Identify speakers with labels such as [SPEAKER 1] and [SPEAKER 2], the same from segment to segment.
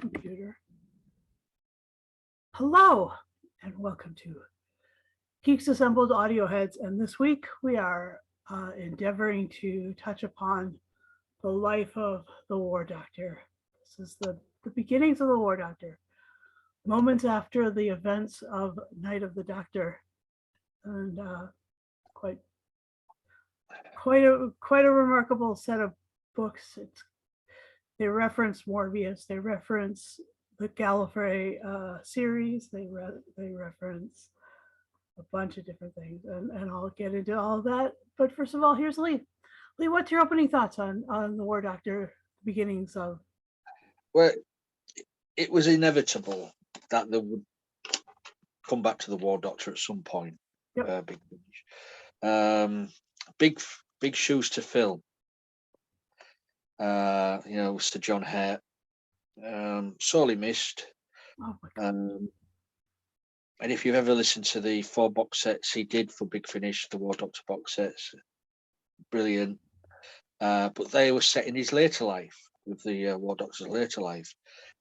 [SPEAKER 1] computer. Hello, and welcome to Geeks Assembled Audio Heads. And this week we are endeavoring to touch upon the life of the War Doctor. This is the beginnings of the War Doctor, moments after the events of Night of the Doctor, and quite a remarkable set of books. They reference Morbius, they reference the Gallifrey series, they reference a bunch of different things, and I'll get into all of that. But first of all, here's Lee. Lee, what's your opening thoughts on the War Doctor beginnings of?
[SPEAKER 2] Well, it was inevitable that they would come back to the War Doctor at some point.
[SPEAKER 1] Yep.
[SPEAKER 2] Big shoes to fill. Sir John Hurt, sorely missed.
[SPEAKER 1] Oh my God.
[SPEAKER 2] And if you've ever listened to the 4 box sets he did for Big Finish, the War Doctor box sets, brilliant. But they were set in his later life, with the War Doctor's later life.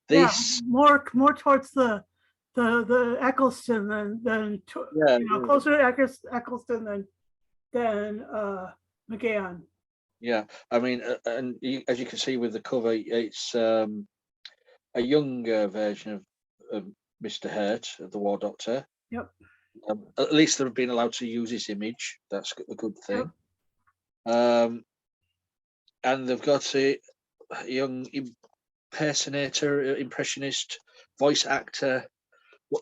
[SPEAKER 2] This
[SPEAKER 1] more towards the Eccleston than closer to Eccleston than McGahan.
[SPEAKER 2] Yeah, I mean, as you can see with the cover, it's a younger version of Mr. Hurt, of the War Doctor.
[SPEAKER 1] Yep.
[SPEAKER 2] At least they've been allowed to use his image. That's a good thing. Yep. And they've got a young impersonator, impressionist, voice actor,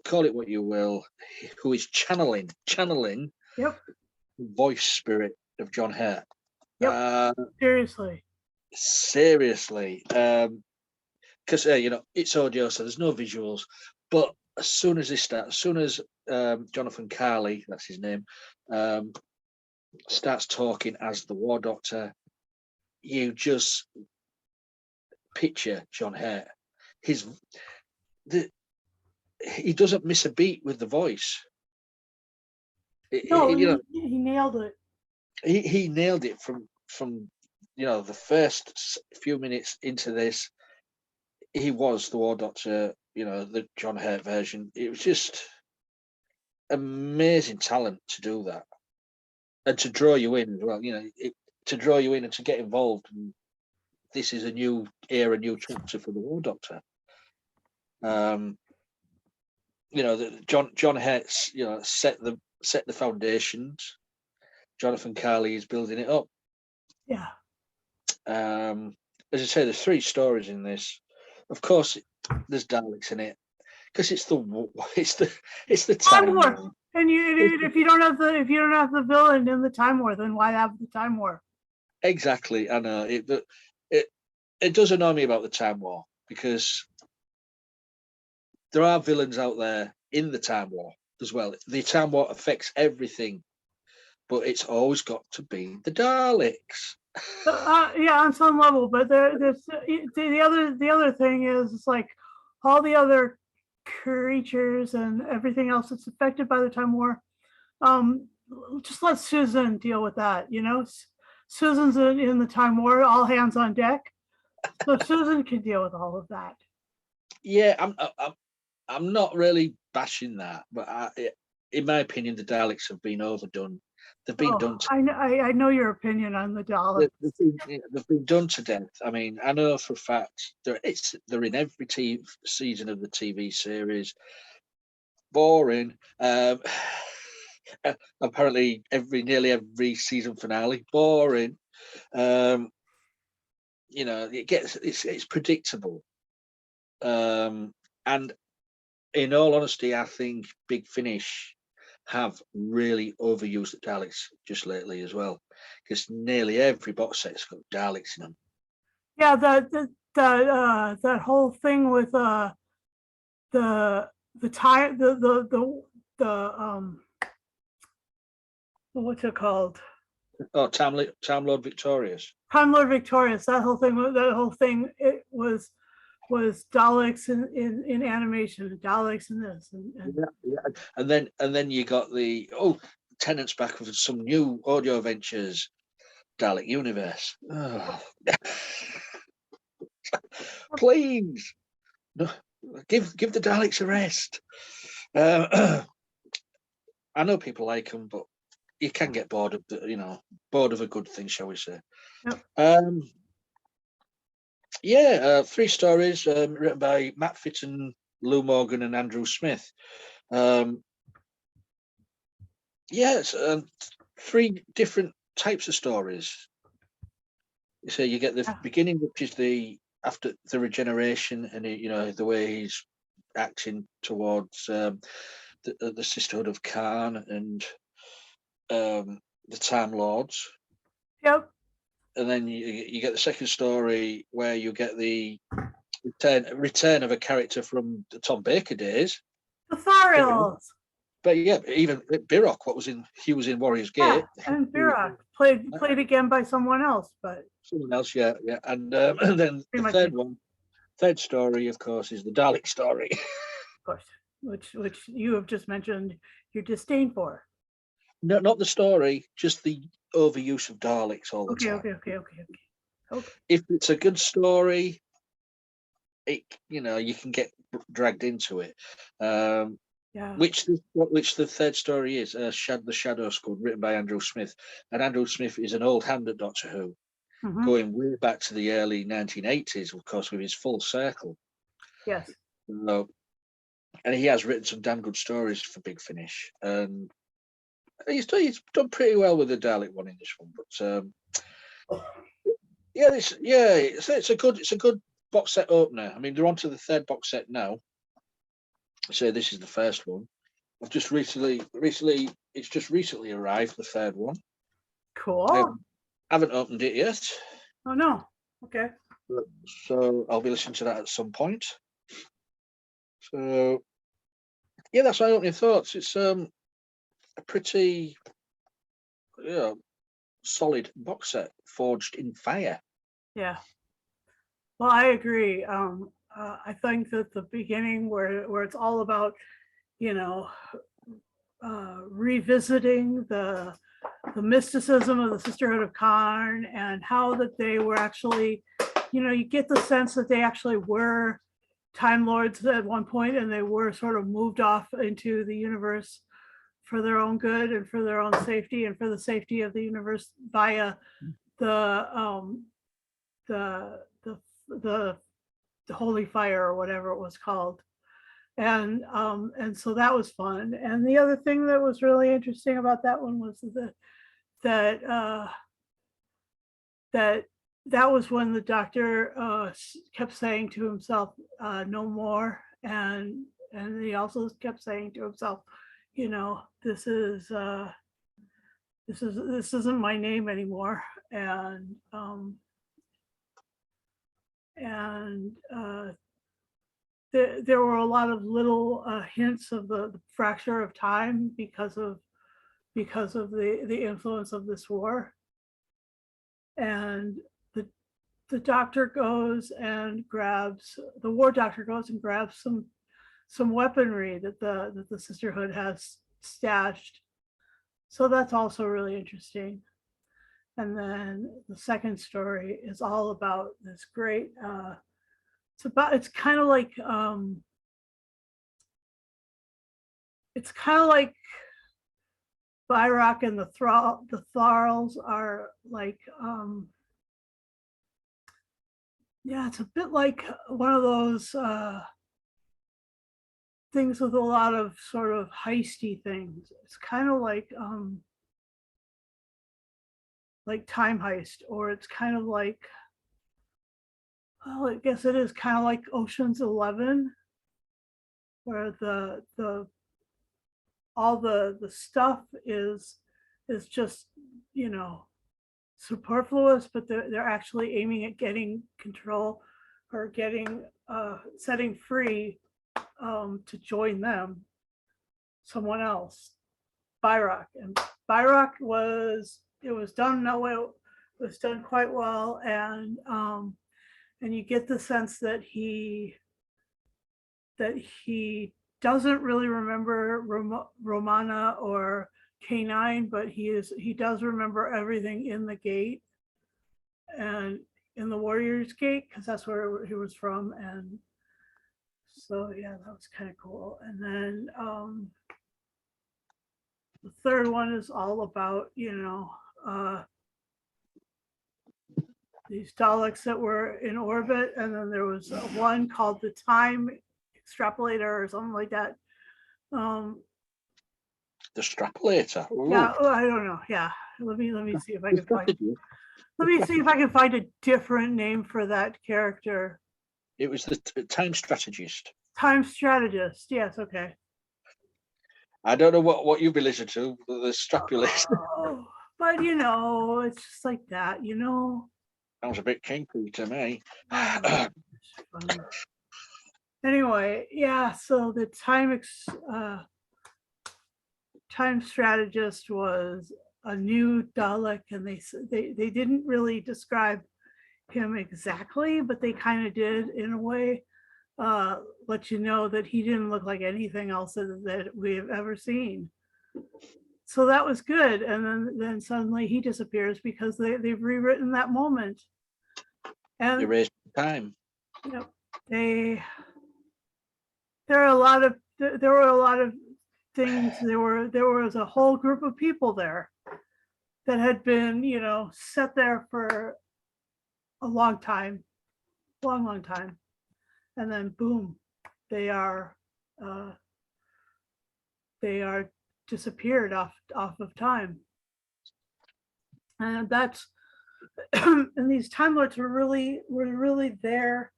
[SPEAKER 2] call it what you will, who is channeling
[SPEAKER 1] yep.
[SPEAKER 2] the voice spirit of John Hurt.
[SPEAKER 1] Yep.
[SPEAKER 2] Seriously. Because it's audio, so there's no visuals. But as soon as Jonathan Carley, that's his name, starts talking as the War Doctor, you just picture John Hurt. He doesn't miss a beat with the voice.
[SPEAKER 1] He nailed it.
[SPEAKER 2] He nailed it from the first few minutes into this. He was the War Doctor, the John Hurt version. It was just amazing talent to do that, and to draw you in as well. To draw you in and to get involved. And this is a new era, new chapter for the War Doctor. John Hurt, set the foundations. Jonathan Carley is building it up.
[SPEAKER 1] Yeah.
[SPEAKER 2] As I say, there's 3 stories in this. Of course, there's Daleks in it because it's the Time War.
[SPEAKER 1] And if you don't have the villain in the Time War, then why have the Time War?
[SPEAKER 2] Exactly, I know it does annoy me about the Time War, because there are villains out there in the Time War as well. The Time War affects everything, but it's always got to be the Daleks.
[SPEAKER 1] On some level, but there's the other thing is, it's like all the other creatures and everything else that's affected by the Time War. Just let Susan deal with that. Susan's in the Time War, all hands on deck, so Susan can deal with all of that.
[SPEAKER 2] Yeah, I'm not really bashing that, but in my opinion, the Daleks have been overdone. They've been done.
[SPEAKER 1] I know your opinion on the Daleks.
[SPEAKER 2] They've been done to death. I mean, I know for a fact they're in every season of the TV series. Boring. Apparently, nearly every season finale. Boring. It's predictable. And in all honesty, I think Big Finish have really overused the Daleks just lately as well, because nearly every box set's got Daleks in them.
[SPEAKER 1] Yeah, that whole thing with what's it called?
[SPEAKER 2] Oh, Time Lord Victorious.
[SPEAKER 1] Time Lord Victorious. That whole thing. It was Daleks in animation, Daleks in this,
[SPEAKER 2] and then you got the Tennant's back with some new audio ventures, Dalek Universe. Oh. Please, No, give the Daleks a rest. I know people like them, but you can get bored of bored of a good thing, shall we say?
[SPEAKER 1] Yep.
[SPEAKER 2] Yeah, 3 stories written by Matt Fitton, Lou Morgan, and Andrew Smith. Yes, 3 different types of stories. So you get the
[SPEAKER 1] Yeah.
[SPEAKER 2] beginning, which is the after the regeneration, and the way he's acting towards the Sisterhood of Khan and the Time Lords.
[SPEAKER 1] Yep.
[SPEAKER 2] And then you get the second story where you get the return of a character from the Tom Baker days.
[SPEAKER 1] The Tharials.
[SPEAKER 2] But yeah, even Birrock, he was in Warriors Gate.
[SPEAKER 1] Yeah, and Birrock played again by someone else, but
[SPEAKER 2] Someone else, yeah. And then the third story, of course, is the Dalek story.
[SPEAKER 1] Of course, which you have just mentioned your disdain for.
[SPEAKER 2] No, not the story, just the overuse of Daleks all the time.
[SPEAKER 1] Okay.
[SPEAKER 2] If it's a good story, you can get dragged into it.
[SPEAKER 1] Yeah.
[SPEAKER 2] Which the third story is, the Shadow Squad, written by Andrew Smith, and Andrew Smith is an old hand at Doctor Who, going way back to the early 1980s, of course, with his Full Circle.
[SPEAKER 1] Yes.
[SPEAKER 2] And he has written some damn good stories for Big Finish, and he's done pretty well with the Dalek one in this one. But it's a good box set opener. I mean, they're on to the third box set now. So this is the first one. I've just recently arrived, the third one.
[SPEAKER 1] Cool.
[SPEAKER 2] I haven't opened it yet.
[SPEAKER 1] Oh no. Okay.
[SPEAKER 2] So I'll be listening to that at some point. So yeah, that's my opening thoughts. It's a pretty solid box set, forged in fire.
[SPEAKER 1] Yeah. Well, I agree. I think that the beginning where it's all about, revisiting the mysticism of the Sisterhood of Khan and how that they were actually, you get the sense that they actually were Time Lords at one point, and they were sort of moved off into the universe for their own good and for their own safety and for the safety of the universe via the holy fire or whatever it was called. And so that was fun. And the other thing that was really interesting about that one was that was when the doctor kept saying to himself, no more. And he also kept saying to himself, this isn't my name anymore. And there were a lot of little hints of the fracture of time because of the influence of this war. And the doctor goes and grabs the war doctor goes and grabs some weaponry that the Sisterhood has stashed. So that's also really interesting. And then the second story is all about this great it's kind of like Byrock and the Tharls are like it's a bit like one of those things with a lot of sort of heisty things. It's kind of like Time Heist, or it's kind of like, well, I guess it is kind of like Ocean's 11, where all the stuff is just superfluous, but they're actually aiming at getting control or getting setting free to join them someone else. Byrock was done quite well, and you get the sense that he doesn't really remember Romana or K9, but he does remember everything in the gate and in the Warriors Gate, because that's where he was from. So yeah, that was kind of cool. And then the third one is all about, these Daleks that were in orbit, and then there was one called the Time Extrapolator or something like that.
[SPEAKER 2] The Strapulator.
[SPEAKER 1] Yeah, I don't know. Yeah, let me see if I can find. Let me see if I can find a different name for that character.
[SPEAKER 2] It was the Time Strategist.
[SPEAKER 1] Time Strategist. Yes. Okay.
[SPEAKER 2] I don't know what you've been listening to, the Strapulator.
[SPEAKER 1] Oh, but it's just like that.
[SPEAKER 2] Sounds a bit kinky to me.
[SPEAKER 1] Anyway, yeah. So the time strategist was a new Dalek, and they didn't really describe him exactly, but they kind of did in a way. Let you know that he didn't look like anything else that we have ever seen. So that was good. And then suddenly he disappears because they've rewritten that moment. And
[SPEAKER 2] erased time.
[SPEAKER 1] There were a lot of things. There was a whole group of people there that had been, set there for a long time, long time. And then boom, they are disappeared off of time. And that's and these Time Lords were really there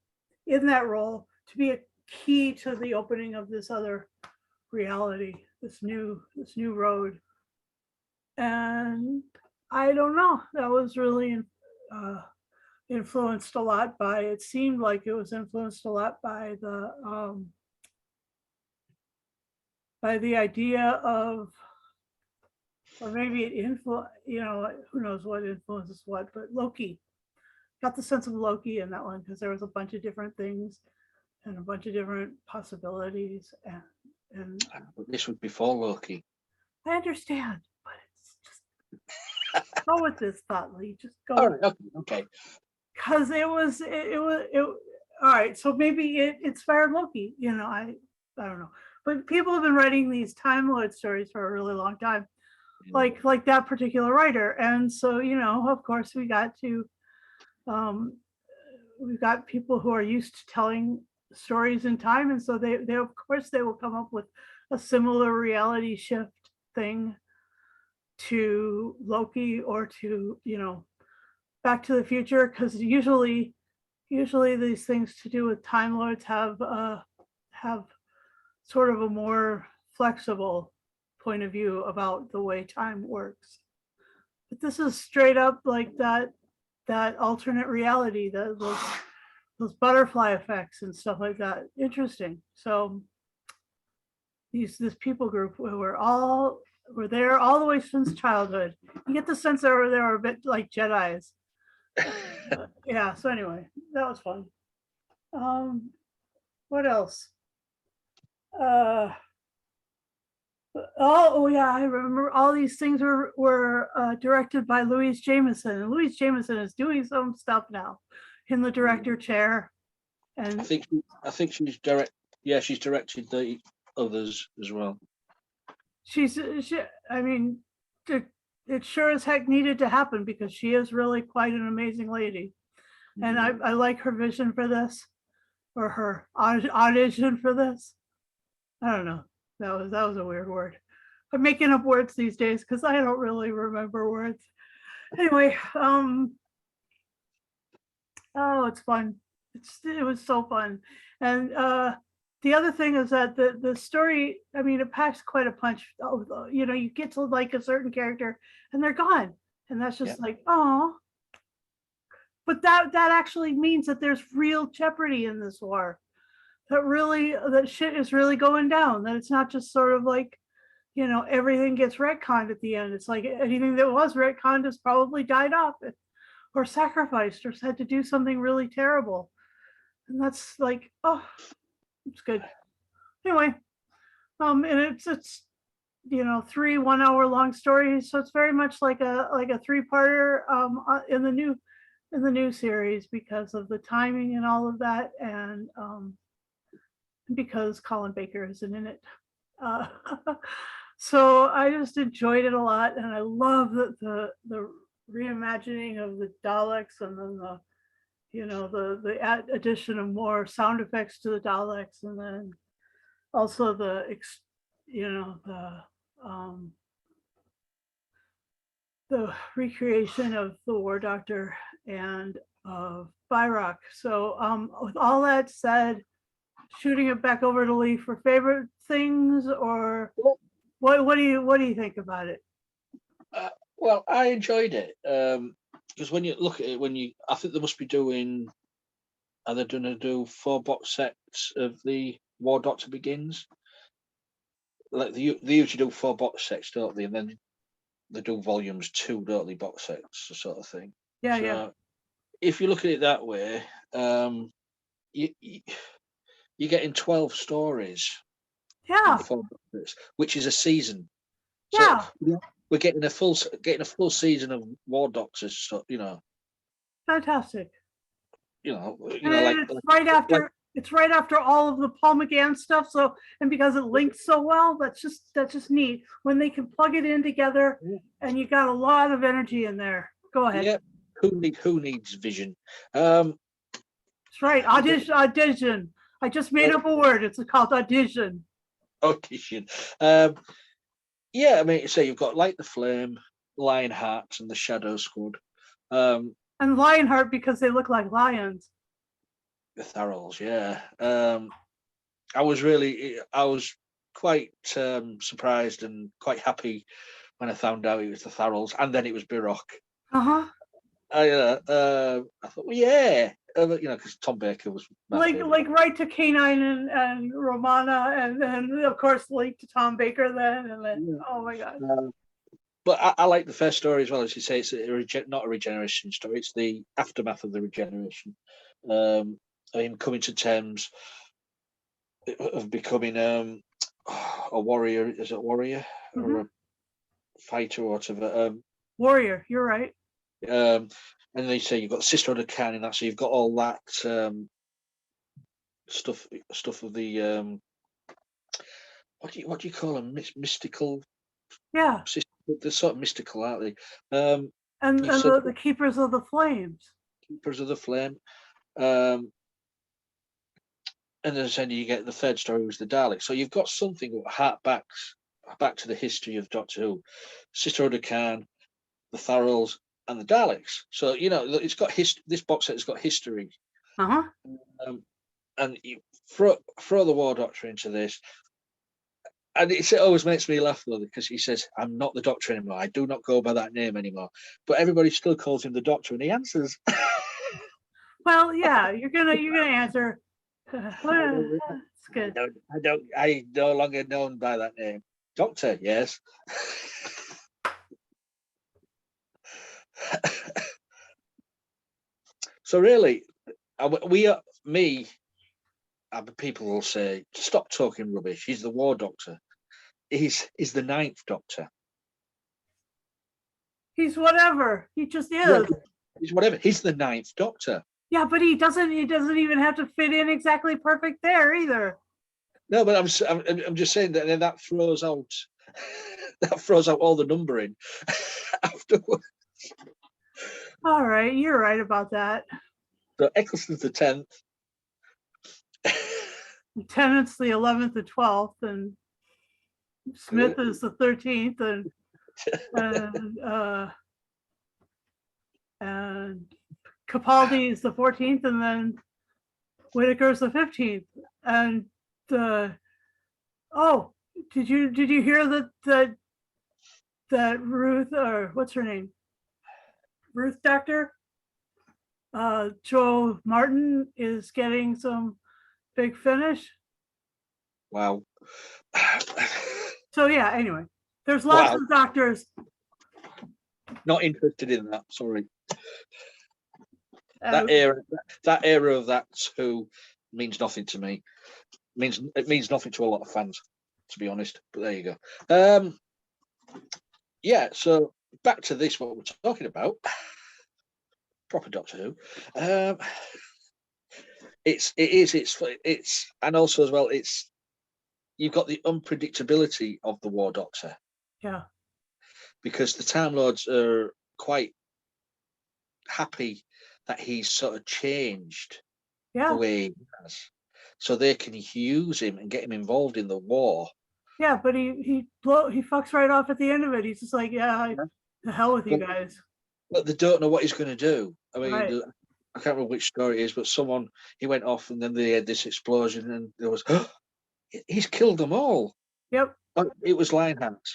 [SPEAKER 1] in that role to be a key to the opening of this other reality, this new road. And I don't know, that was really influenced a lot by, it seemed like it was influenced a lot by the idea of, or maybe it who knows what influences what, but Loki. Got the sense of Loki in that one because there was a bunch of different things and a bunch of different possibilities, and
[SPEAKER 2] But this would be for Loki.
[SPEAKER 1] I understand, but it's just go with this thought, Lee. Just go.
[SPEAKER 2] All right, okay.
[SPEAKER 1] Because it was all right. So maybe it inspired Loki. I don't know, but people have been writing these Time Lord stories for a really long time, like that particular writer, and so of course we've got people who are used to telling stories in time, and so they of course they will come up with a similar reality shift thing to Loki or to Back to the Future, because usually these things to do with Time Lords have sort of a more flexible point of view about the way time works. But this is straight up like that alternate reality, those butterfly effects and stuff like that. Interesting. So this people group were there all the way since childhood. You get the sense they were a bit like Jedis. Yeah. So anyway, that was fun. What else? Oh yeah, I remember all these things were directed by Louise Jameson, and Louise Jameson is doing some stuff now in the director chair. And
[SPEAKER 2] I think she's she's directed the others as well.
[SPEAKER 1] I mean, it sure as heck needed to happen because she is really quite an amazing lady, and I like her vision for this, or her audition for this. I don't know. That was a weird word. I'm making up words these days because I don't really remember words. Anyway, oh, it's fun. It was so fun. And the other thing is that the story, I mean, it packs quite a punch. You get to like a certain character and they're gone. And that's just like, oh. But that actually means that there's real jeopardy in this war. That shit is really going down. That it's not just sort of like, everything gets retconned at the end. It's like anything that was retconned has probably died off or sacrificed or had to do something really terrible. And that's like, oh, it's good. Anyway, and it's 3 1-hour long stories, so it's very much like a 3-parter in the new series because of the timing and all of that. And because Colin Baker isn't in it. Uh, so I just enjoyed it a lot, and I love the reimagining of the Daleks, and then the addition of more sound effects to the Daleks, and then also um, the recreation of the War Doctor and of Byrock. So with all that said, shooting it back over to Lee for favorite things, or what do you think about it?
[SPEAKER 2] Well, I enjoyed it because when you look at it, I think they must be doing. Are they going to do 4 box sets of the War Doctor Begins? Like they usually do 4 box sets, don't they? And then they do volumes 2, don't they? Box sets, sort of thing.
[SPEAKER 1] Yeah,
[SPEAKER 2] So
[SPEAKER 1] yeah,
[SPEAKER 2] if you look at it that way, you're getting 12 stories in
[SPEAKER 1] yeah,
[SPEAKER 2] 4 boxes, which is a season. So
[SPEAKER 1] yeah.
[SPEAKER 2] we're getting a full season of War Doctors. So
[SPEAKER 1] Fantastic.
[SPEAKER 2] you
[SPEAKER 1] And
[SPEAKER 2] know, like
[SPEAKER 1] it's right after all of the Paul McGann stuff. So, and because it links so well, that's just neat when they can plug it in together, and you got a lot of energy in there. Go ahead.
[SPEAKER 2] yeah. Who needs vision?
[SPEAKER 1] That's right. Audition. I just made up a word. It's called audition.
[SPEAKER 2] Audition. Yeah, I mean, so you've got Light the Flame, Lionheart, and the Shadow Squad.
[SPEAKER 1] And Lionheart because they look like lions.
[SPEAKER 2] The Tharrells, yeah. I was quite surprised and quite happy when I found out it was the Tharrells, and then it was Birroch.
[SPEAKER 1] Uh-huh.
[SPEAKER 2] I thought, well, yeah, because Tom Baker was my favorite.
[SPEAKER 1] Like right to K9 and Romana, and then of course linked to Tom Baker then, and then
[SPEAKER 2] Yeah.
[SPEAKER 1] oh my god.
[SPEAKER 2] But I like the first story as well. As you say, it's not a regeneration story. It's the aftermath of the regeneration. Him coming to terms of becoming a warrior. Is it a warrior or a fighter or whatever?
[SPEAKER 1] Warrior, you're right.
[SPEAKER 2] And they say you've got Sister of the Can in that, so you've got all that stuff of the what do you call them? Mystical.
[SPEAKER 1] Yeah.
[SPEAKER 2] They're sort of mystical, aren't they?
[SPEAKER 1] And the Keepers of the Flames.
[SPEAKER 2] Keepers of the Flame. And then you get the third story was the Daleks. So you've got something that harks back to the history of Doctor Who. Sister Oda Khan, the Tharrells, and the Daleks. So it's got this box set has got history.
[SPEAKER 1] Uh-huh.
[SPEAKER 2] And you throw the War Doctor into this. And it always makes me laugh though, because he says, "I'm not the Doctor anymore. I do not go by that name anymore." But everybody still calls him the Doctor, and he answers.
[SPEAKER 1] Well, yeah, you're gonna answer. It's good.
[SPEAKER 2] I no longer known by that name. Doctor, yes. So really, people will say, "Stop talking rubbish. He's the War Doctor. He's the 9th Doctor.
[SPEAKER 1] He's whatever. He just is.
[SPEAKER 2] Yeah, he's whatever. He's the 9th Doctor."
[SPEAKER 1] Yeah, but he doesn't even have to fit in exactly perfect there either.
[SPEAKER 2] No, but I'm just saying that throws out all the numbering afterwards.
[SPEAKER 1] All right, you're right about that.
[SPEAKER 2] So Eccleston's the 10th.
[SPEAKER 1] Tennant's the 11th and 12th, and Smith is the 13th, and Capaldi is the 14th, and then Whitaker's the 15th. And did you hear that Ruth, or what's her name? Ruth Doctor? Joe Martin is getting some big finish.
[SPEAKER 2] Wow.
[SPEAKER 1] So yeah, anyway, there's lots of doctors.
[SPEAKER 2] Not interested in that, sorry. That era of that Who means nothing to me. It means nothing to a lot of fans, to be honest. But there you go. Yeah, so back to this, what we're talking about. Proper Doctor Who. it's and also as well, you've got the unpredictability of the War Doctor,
[SPEAKER 1] Yeah.
[SPEAKER 2] because the Time Lords are quite happy that he's sort of changed the
[SPEAKER 1] Yeah.
[SPEAKER 2] way he has, so they can use him and get him involved in the war.
[SPEAKER 1] Yeah. But he fucks right off at the end of it. He's just like, yeah, the hell with you
[SPEAKER 2] But,
[SPEAKER 1] guys.
[SPEAKER 2] but they don't know what he's going to do. I mean,
[SPEAKER 1] Right.
[SPEAKER 2] I can't remember which story it is, but he went off and then they had this explosion and there was, he's killed them all.
[SPEAKER 1] Yep.
[SPEAKER 2] Oh, it was Lionheart.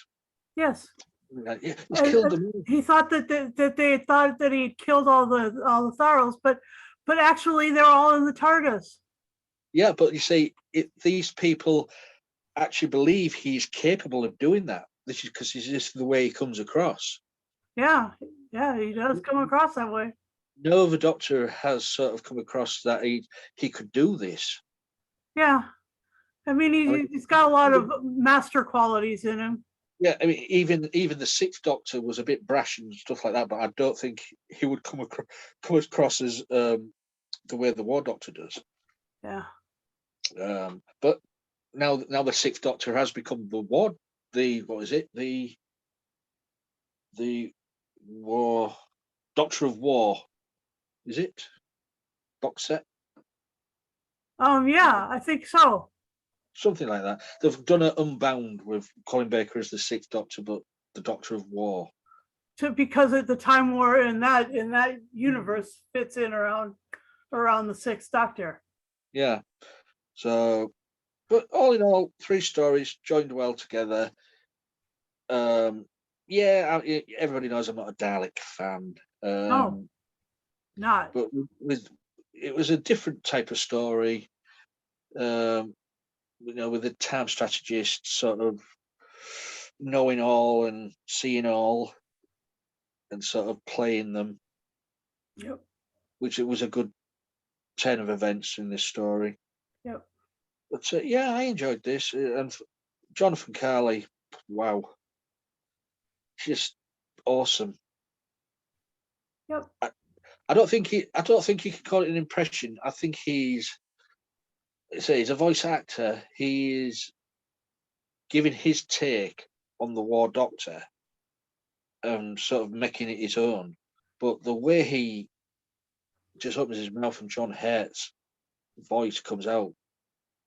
[SPEAKER 1] Yes.
[SPEAKER 2] Yeah, he's
[SPEAKER 1] And
[SPEAKER 2] killed them all.
[SPEAKER 1] he thought that they thought that he killed all the Tharls, but actually they're all in the TARDIS.
[SPEAKER 2] Yeah, but you see, these people actually believe he's capable of doing that. This is because it's just the way he comes across.
[SPEAKER 1] Yeah. Yeah. He does come across that way.
[SPEAKER 2] No other Doctor has sort of come across that he could do this.
[SPEAKER 1] Yeah. I mean,
[SPEAKER 2] I mean,
[SPEAKER 1] he's got a lot of master qualities in him.
[SPEAKER 2] yeah, I mean, even the Sixth Doctor was a bit brash and stuff like that, but I don't think he would come across as the way the War Doctor does.
[SPEAKER 1] Yeah.
[SPEAKER 2] But now the Sixth Doctor has become what is it? The War Doctor of War, is it? Box set?
[SPEAKER 1] Yeah, I think so.
[SPEAKER 2] Something like that. They've done an Unbound with Colin Baker as the Sixth Doctor, but the Doctor of War.
[SPEAKER 1] Because at the Time War in that universe fits in around the Sixth Doctor.
[SPEAKER 2] Yeah. So, but all in all, 3 stories joined well together. Yeah, everybody knows I'm not a Dalek fan.
[SPEAKER 1] No, not.
[SPEAKER 2] But it was a different type of story. With the time strategist sort of knowing all and seeing all and sort of playing them,
[SPEAKER 1] Yep.
[SPEAKER 2] which it was a good turn of events in this story.
[SPEAKER 1] Yep.
[SPEAKER 2] But yeah, I enjoyed this. And Jonathan Carley, wow, just awesome.
[SPEAKER 1] Yep.
[SPEAKER 2] I don't think you can call it an impression. I think he's a voice actor. He is giving his take on the War Doctor and sort of making it his own. But the way he just opens his mouth and John Hurt's voice comes out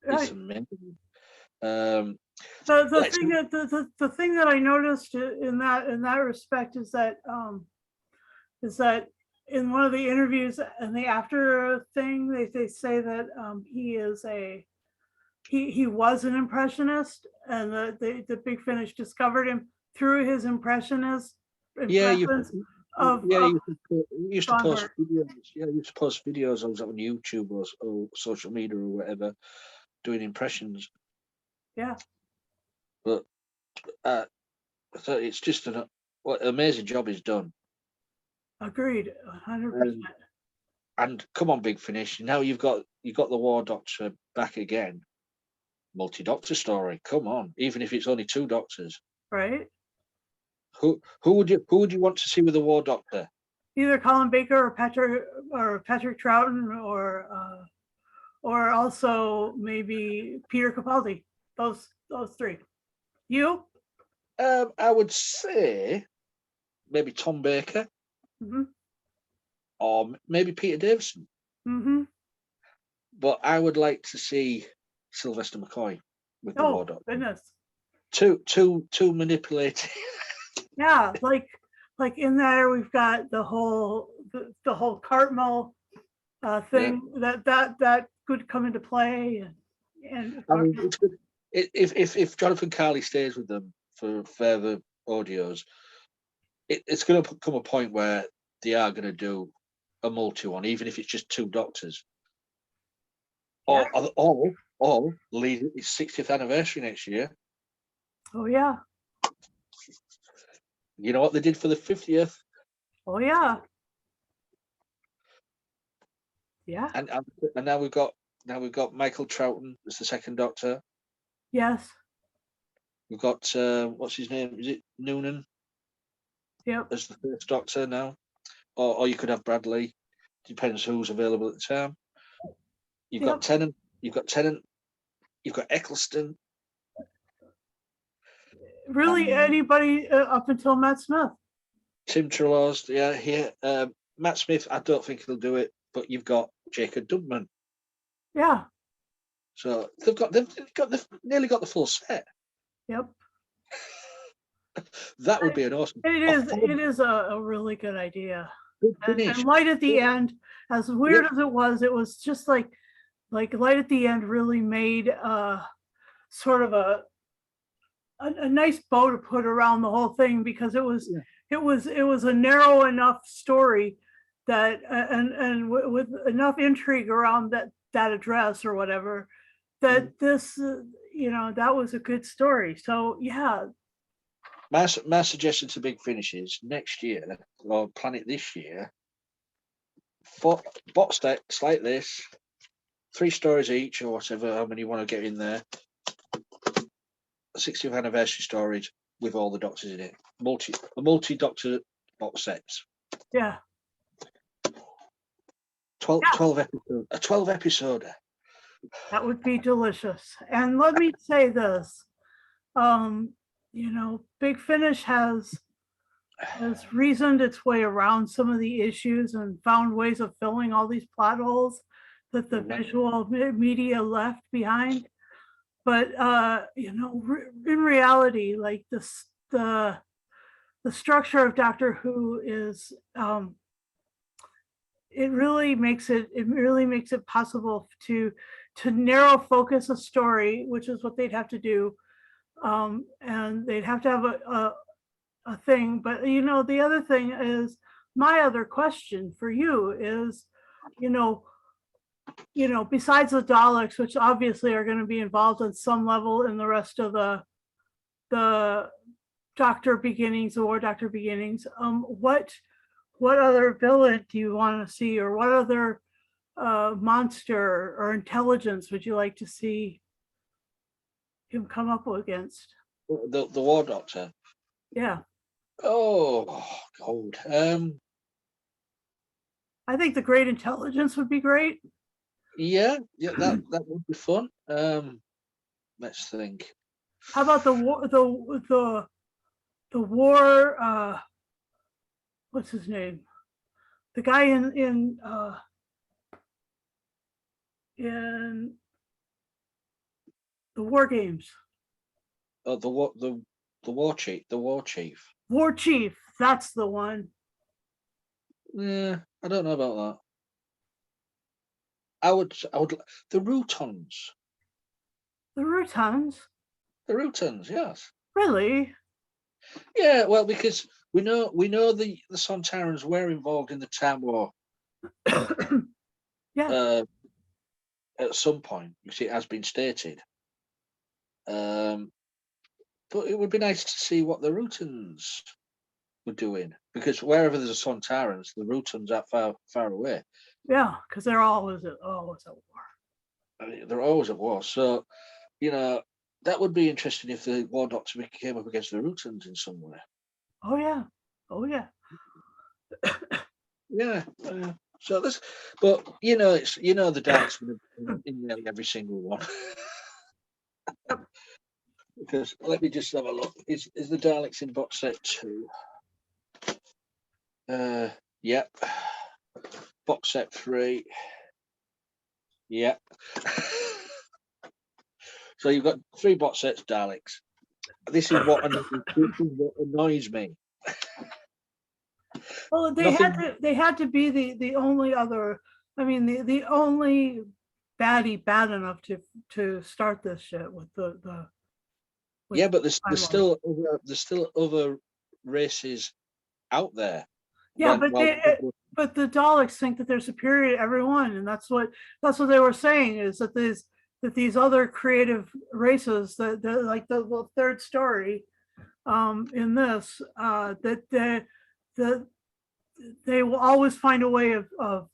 [SPEAKER 2] is amazing.
[SPEAKER 1] The thing that the thing that I noticed in that respect is that in one of the interviews and the after thing they say that he was an impressionist, and the Big Finish discovered him through his impressions of
[SPEAKER 2] you used to
[SPEAKER 1] John
[SPEAKER 2] post
[SPEAKER 1] Hurt.
[SPEAKER 2] videos. Yeah, you used to post videos on YouTube or social media or whatever, doing impressions.
[SPEAKER 1] Yeah.
[SPEAKER 2] But so it's just an amazing job he's done.
[SPEAKER 1] Agreed, 100%.
[SPEAKER 2] And come on, Big Finish! Now you've got the War Doctor back again. Multi-Doctor story. Come on, even if it's only 2 Doctors.
[SPEAKER 1] Right.
[SPEAKER 2] Who would you want to see with the War Doctor?
[SPEAKER 1] Either Colin Baker or Patrick Troughton or also maybe Peter Capaldi. Those 3. You?
[SPEAKER 2] I would say maybe Tom Baker.
[SPEAKER 1] Mm-hmm.
[SPEAKER 2] Or maybe Peter Davison.
[SPEAKER 1] Mm-hmm.
[SPEAKER 2] But I would like to see Sylvester McCoy with the War Doctor.
[SPEAKER 1] Goodness.
[SPEAKER 2] Too manipulating.
[SPEAKER 1] Yeah, like in there we've got the whole Cartmel thing that could come into play, and
[SPEAKER 2] I mean, it's good if Jonathan Carley stays with them for further audios. It's going to come a point where they are going to do a multi one, even if it's just 2 Doctors.
[SPEAKER 1] Yeah.
[SPEAKER 2] Or lead his 60th anniversary next year.
[SPEAKER 1] Oh yeah.
[SPEAKER 2] You know what they did for the 50th?
[SPEAKER 1] Oh yeah. Yeah.
[SPEAKER 2] And now we've got Michael Troughton as the 2nd Doctor.
[SPEAKER 1] Yes.
[SPEAKER 2] We've got what's his name? Is it Noonan?
[SPEAKER 1] Yep.
[SPEAKER 2] As the 1st Doctor now, or you could have Bradley. Depends who's available at the time. You've got Tennant. You've got Tennant. You've got Eccleston.
[SPEAKER 1] Really, anybody up until Matt Smith.
[SPEAKER 2] Tim Trelawn's, yeah, here. Matt Smith, I don't think he'll do it, but you've got Jacob Dubman.
[SPEAKER 1] Yeah.
[SPEAKER 2] So they've nearly got the full set.
[SPEAKER 1] Yep.
[SPEAKER 2] That would be an awesome.
[SPEAKER 1] It is a really good idea.
[SPEAKER 2] Good finish.
[SPEAKER 1] And light at the end, as weird as it was just like light at the end really made sort of a nice bow to put around the whole thing, because it was a narrow enough story that and with enough intrigue around that address or whatever, that this that was a good story. So yeah.
[SPEAKER 2] My suggestion to Big Finish is next year, or plan it this year, for box decks like this, 3 stories each or whatever, how many you want to get in there. 60th anniversary stories with all the doctors in it. Multi-doctor box sets.
[SPEAKER 1] Yeah.
[SPEAKER 2] 12 episodes. A 12 episode.
[SPEAKER 1] That would be delicious. And let me say this. Big Finish has reasoned its way around some of the issues and found ways of filling all these plot holes that the visual media left behind. But in reality, like the structure of Doctor Who is it really makes it possible to narrow focus a story, which is what they'd have to do. And they'd have to have a thing. But the other thing is, my other question for you is, besides the Daleks, which obviously are going to be involved on some level in the rest of the Doctor Beginnings, the War Doctor Beginnings, what other villain do you want to see, or what other monster or intelligence would you like to see him come up against?
[SPEAKER 2] The War Doctor.
[SPEAKER 1] Yeah.
[SPEAKER 2] Oh God.
[SPEAKER 1] I think the Great Intelligence would be great.
[SPEAKER 2] Yeah, that would be fun. Let's think.
[SPEAKER 1] How about the war? What's his name? The guy in the War Games.
[SPEAKER 2] Oh, the War Chief. The War Chief.
[SPEAKER 1] War Chief. That's the one.
[SPEAKER 2] Yeah, I don't know about that. I would the Routons.
[SPEAKER 1] The Routons?
[SPEAKER 2] The Routons, yes.
[SPEAKER 1] Really?
[SPEAKER 2] Yeah, well, because we know the Sontarans were involved in the Time War.
[SPEAKER 1] Yeah.
[SPEAKER 2] At some point, you see, it has been stated. But it would be nice to see what the Routons were doing, because wherever there's a Sontarans, the Routons are far away.
[SPEAKER 1] Yeah, because they're always at war.
[SPEAKER 2] I mean, they're always at war. So, that would be interesting if the War Doctor came up against the Routons in some way.
[SPEAKER 1] Oh yeah. Oh yeah.
[SPEAKER 2] Yeah. So this, but it's the Daleks in nearly every single one. Because let me just have a look. Is the Daleks in box set 2? Yep. Box set 3. Yep. So you've got 3 box sets Daleks. This is what annoys me.
[SPEAKER 1] Well, they had to be the only other. I mean, the only baddie bad enough to start this shit with the.
[SPEAKER 2] Yeah, but there's still other races out there.
[SPEAKER 1] Yeah, but the Daleks think that they're superior to everyone, and that's what they were saying, is that these other creative races, that like the third story in this, that they will always find a way of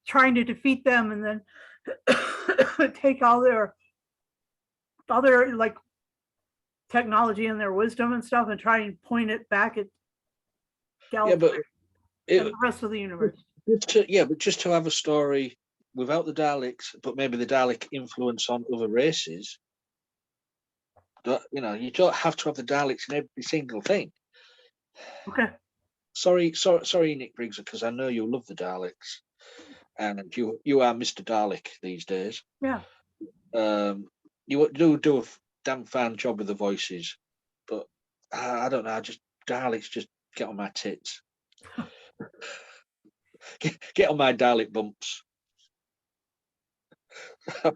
[SPEAKER 1] trying to defeat them, and then take all their like technology and their wisdom and stuff, and try and point it back at Gallifrey and the rest of the universe.
[SPEAKER 2] But just to have a story without the Daleks, but maybe the Dalek influence on other races. You don't have to have the Daleks in every single thing.
[SPEAKER 1] Okay.
[SPEAKER 2] Sorry, Nick Briggs, because I know you love the Daleks, and you are Mr. Dalek these days.
[SPEAKER 1] Yeah.
[SPEAKER 2] You do a damn fine job with the voices, but I don't know. Just Daleks just get on my tits. Get on my Dalek bumps.
[SPEAKER 1] All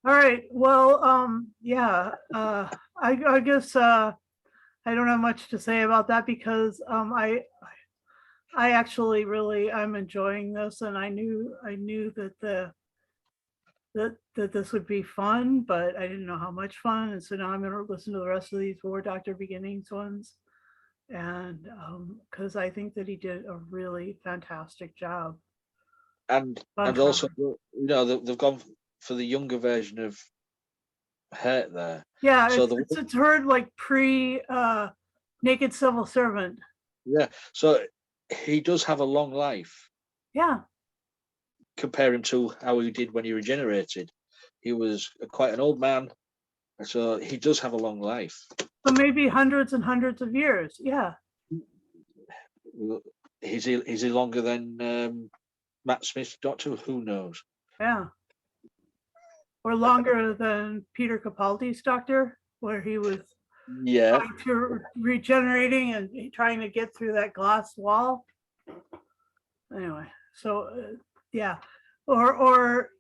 [SPEAKER 1] right. Well, yeah. I guess I don't have much to say about that because I actually really I'm enjoying this, and I knew that this would be fun, but I didn't know how much fun. And so now I'm going to listen to the rest of these War Doctor Beginnings ones, and because I think that he did a really fantastic job.
[SPEAKER 2] And also, they've gone for the younger version of Hurt there.
[SPEAKER 1] Yeah,
[SPEAKER 2] So
[SPEAKER 1] it's heard like pre Naked Civil Servant.
[SPEAKER 2] Yeah, so he does have a long life.
[SPEAKER 1] Yeah.
[SPEAKER 2] Comparing to how he did when he regenerated. He was quite an old man, so he does have a long life.
[SPEAKER 1] So maybe hundreds and hundreds of years. Yeah.
[SPEAKER 2] Is he longer than Matt Smith's Doctor? Who knows?
[SPEAKER 1] Yeah. Or longer than Peter Capaldi's Doctor, where he was regenerating and trying to get through that glass wall. Anyway, so yeah, or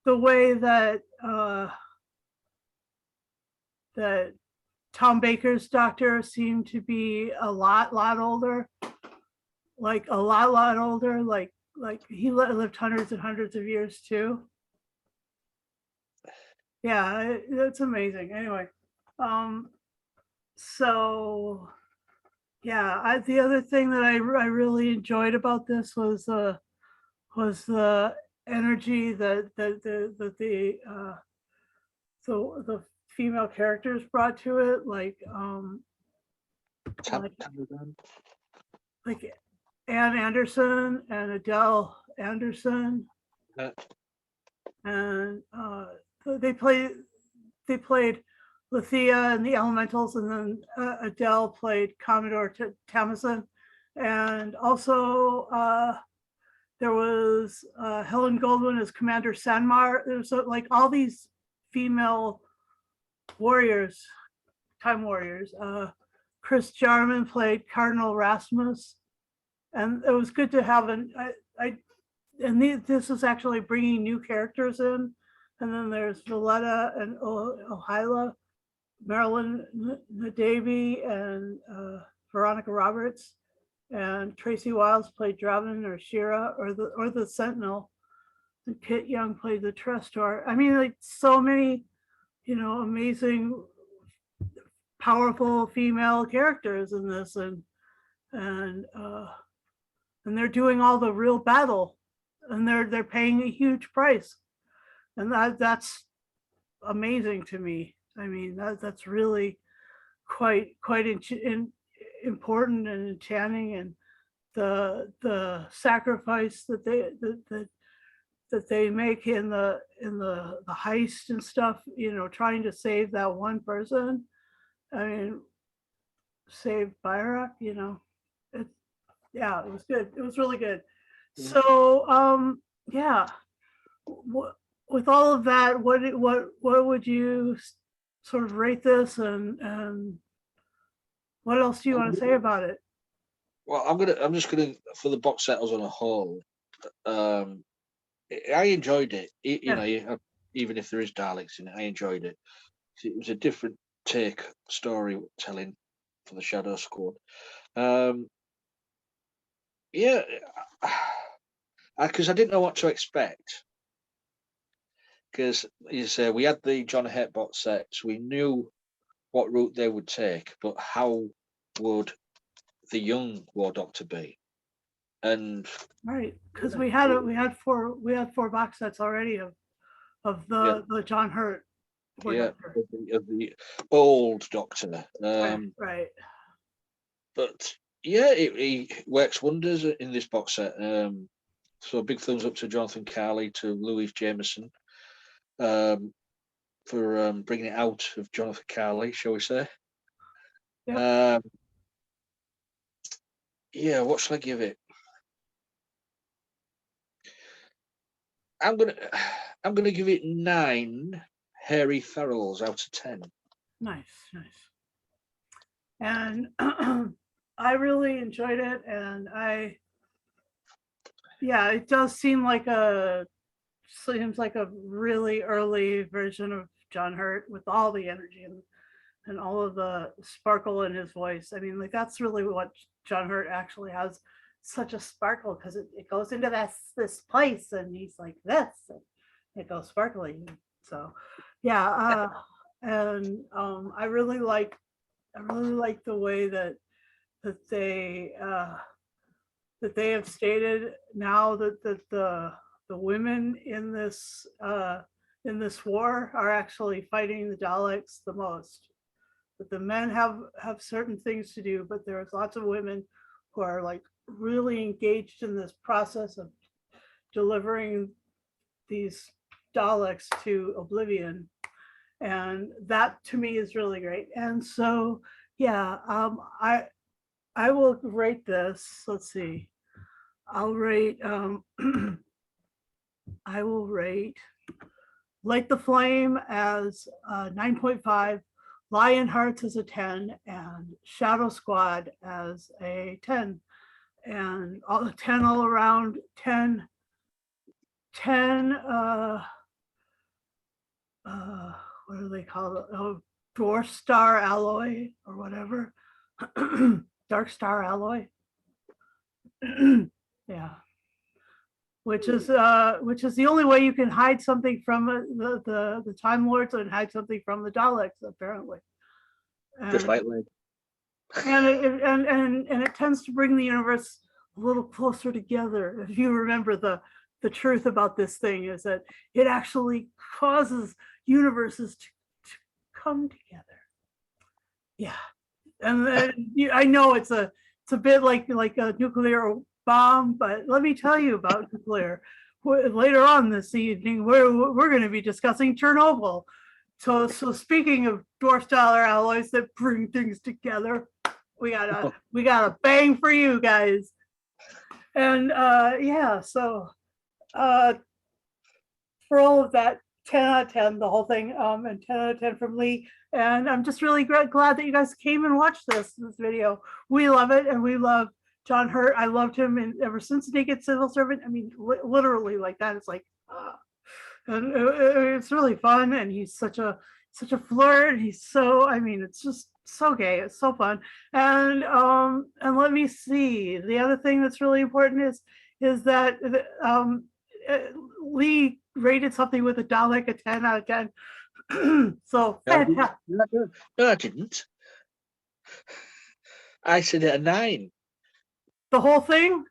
[SPEAKER 1] the way that that Tom Baker's Doctor seemed to be a lot older, like a lot older, like he lived hundreds and hundreds of years too. Yeah, it's amazing. Anyway, so yeah, the other thing that I really enjoyed about this was the energy that the female characters brought to it, like Ann Anderson and Adele Anderson, and they played Lethea and the Elementals, and then Adele played Commodore Tamison, and also there was Helen Goldwyn as Commander Sanmar. There's like all these female warriors, time warriors. Chris Jarman played Cardinal Rasmus, and it was good to have this is actually bringing new characters in. And then there's Valletta and Ohila, Marilyn Davy, and Veronica Roberts, and Tracy Wiles played Draven or Shira or the Sentinel, and Kit Young played the Trestor. I mean, like so many, amazing, powerful female characters in this, and they're doing all the real battle, and they're paying a huge price, and that's amazing to me. I mean, that's really quite important and enchanting, and the sacrifice that they make in the heist and stuff, trying to save that one person. I mean, save Byrock, it was good. It was really good. So yeah, with all of that, what would you sort of rate this, and what else do you want to say about it?
[SPEAKER 2] Well, I'm just gonna, for the box set as on a whole, I enjoyed it. Even if there is Daleks in it, I enjoyed it. It was a different take storytelling for the Shadow Squad. Yeah, because I didn't know what to expect. Because you say we had the John Hurt box sets, we knew what route they would take, but how would the young War Doctor be? And
[SPEAKER 1] right, because we had four box sets already of the John Hurt
[SPEAKER 2] War Doctor. Of the old Doctor.
[SPEAKER 1] Right.
[SPEAKER 2] But yeah, he works wonders in this box set. So big thumbs up to Jonathan Carley, to Louis Jameson, for bringing it out of Jonathan Carley, shall we say?
[SPEAKER 1] Yep.
[SPEAKER 2] Yeah, what shall I give it? I'm gonna give it 9 hairy ferals out of 10.
[SPEAKER 1] Nice. And I really enjoyed it, and it does seems like a really early version of John Hurt with all the energy and all of the sparkle in his voice. I mean, like that's really what John Hurt actually has, such a sparkle, because it goes into this place and he's like this and it goes sparkly. So yeah, and I really like the way that they have stated now that the women in this war are actually fighting the Daleks the most. That the men have certain things to do, but there's lots of women who are like really engaged in this process of delivering these Daleks to oblivion, and that to me is really great. And so yeah, I will rate this. Let's see. I'll rate I will rate Light the Flame as 9.5, Lion Hearts as a 10, and Shadow Squad as a 10. And all 10 all around, 10 what do they call it? Oh, Dwarf Star Alloy or whatever. Dark Star Alloy. Yeah. Which is the only way you can hide something from the Time Lords and hide something from the Daleks, apparently.
[SPEAKER 2] Just like
[SPEAKER 1] and it tends to bring the universe a little closer together. If you remember, the truth about this thing is that it actually causes universes to come together. Yeah, and I know it's a bit like a nuclear bomb, but let me tell you about nuclear. Later on this evening, we're going to be discussing Chernobyl. So speaking of dwarf star alloys that bring things together, we got a bang for you guys. And so for all of that, 10 out of 10, the whole thing, and 10 out of 10 from Lee. And I'm just really glad that you guys came and watched this video. We love it, and we love John Hurt. I loved him ever since Naked Civil Servant. I mean, literally like that. It's like, and it's really fun, and he's such a flirt. He's so, I mean, it's just so gay. It's so fun. And let me see. The other thing that's really important is that Lee rated something with a Dalek a 10 out of 10. So fantastic.
[SPEAKER 2] No, I didn't. I said it a 9.
[SPEAKER 1] The whole thing?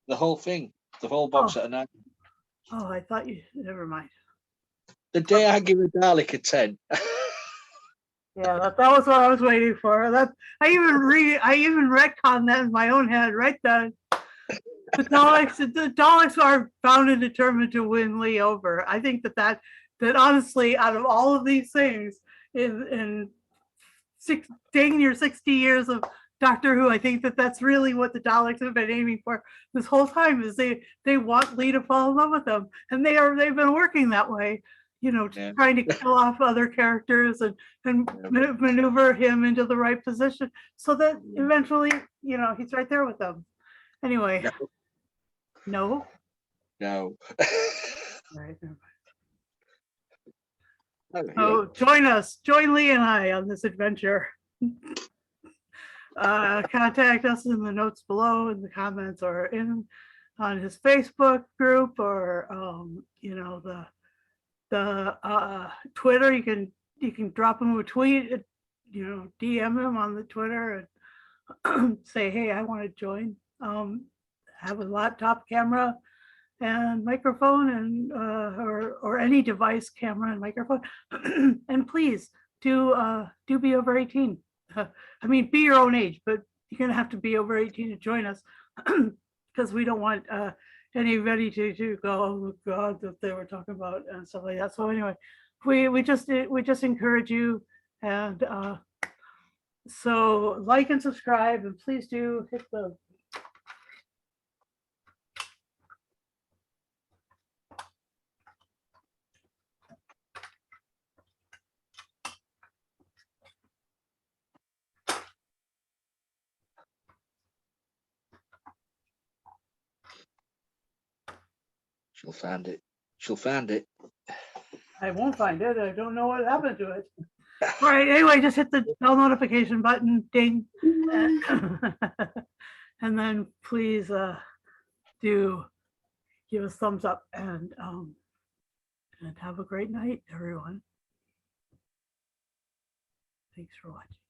[SPEAKER 2] The whole thing. The whole box at a 9.
[SPEAKER 1] Oh, I thought you. Never mind.
[SPEAKER 2] The day I give a Dalek a 10.
[SPEAKER 1] Yeah, that was what I was waiting for. That I even retconned that in my own head right then. The Daleks are bound and determined to win Lee over. I think that honestly, out of all of these things in 60 years of Doctor Who, I think that's really what the Daleks have been aiming for this whole time, is they want Lee to fall in love with them, and they've been working that way, trying to kill off other characters and maneuver him into the right position so that eventually, he's right there with them. Anyway, no. Right. So join Lee and I on this adventure. Contact us in the notes below, in the comments, or on his Facebook group, or the Twitter. You can drop him a tweet, DM him on the Twitter and say, hey, I want to join. Have a laptop camera and microphone, and or any device, camera and microphone. And please do be over 18. I mean, be your own age, but you're gonna have to be over 18 to join us because we don't want anybody to go, oh God, that they were talking about and stuff like that. So anyway, we just encourage you, and so like and subscribe, and please do hit the
[SPEAKER 2] She'll find it. She'll find it.
[SPEAKER 1] I won't find it. I don't know what happened to it. All right. Anyway, just hit the bell notification button, ding, and then please do give us thumbs up, and have a great night, everyone. Thanks for watching.